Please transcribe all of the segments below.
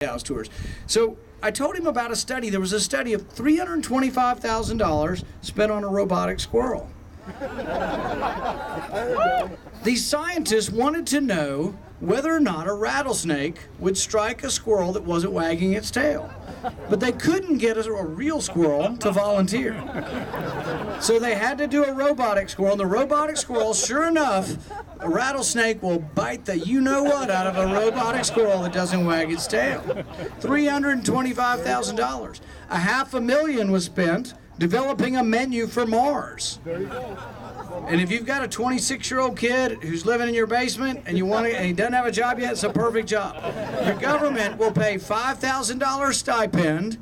House tours. So I told him about a study. There was a study of $325,000 spent on a robotic squirrel. These scientists wanted to know whether or not a rattlesnake would strike a squirrel that wasn't wagging its tail. But they couldn't get a real squirrel to volunteer. So they had to do a robotic squirrel. And the robotic squirrel, sure enough, a rattlesnake will bite the you-know-what out of a robotic squirrel that doesn't wag its tail. $325,000. $500,000 was spent developing a menu for Mars. And if you've got a 26-year-old kid who's living in your basement and he doesn't have a job yet, it's a perfect job. Your government will pay $5,000 stipend,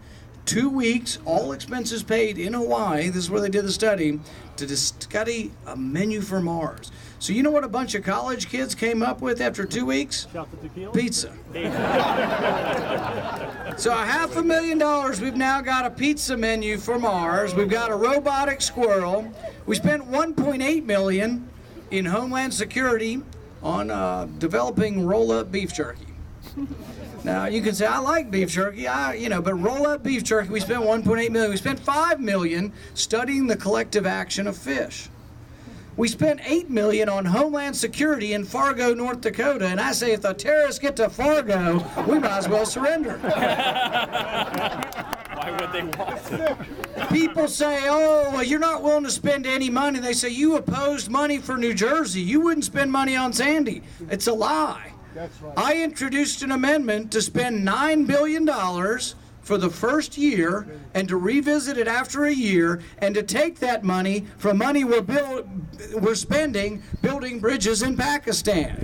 2 weeks, all expenses paid in Hawaii, this is where they did the study, to study a menu for Mars. So you know what a bunch of college kids came up with after 2 weeks? Pizza. So $500,000, we've now got a pizza menu for Mars. We've got a robotic squirrel. We spent $1.8 million in Homeland Security on developing roll-up beef jerky. Now you can say I like beef jerky, but roll-up beef jerky. We spent $1.8 million. We spent $5 million studying the collective action of fish. We spent $8 million on Homeland Security in Fargo, North Dakota, and I say if the terrorists get to Fargo, we might as well surrender. Why would they want to? People say, oh, well, you're not willing to spend any money. They say you opposed money for New Jersey. You wouldn't spend money on Sandy. It's a lie. That's right. I introduced an amendment to spend $9 billion for the first year and to revisit it after a year and to take that money from money we're spending building bridges in Pakistan.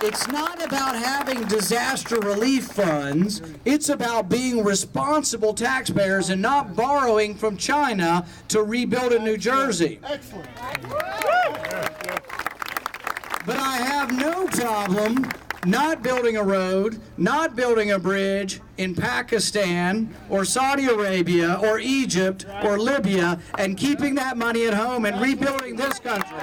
It's not about having disaster relief funds. It's about being responsible taxpayers and not borrowing from China to rebuild in New Jersey. Excellent. But I have no problem not building a road, not building a bridge in Pakistan or Saudi Arabia or Egypt or Libya and keeping that money at home and rebuilding this country.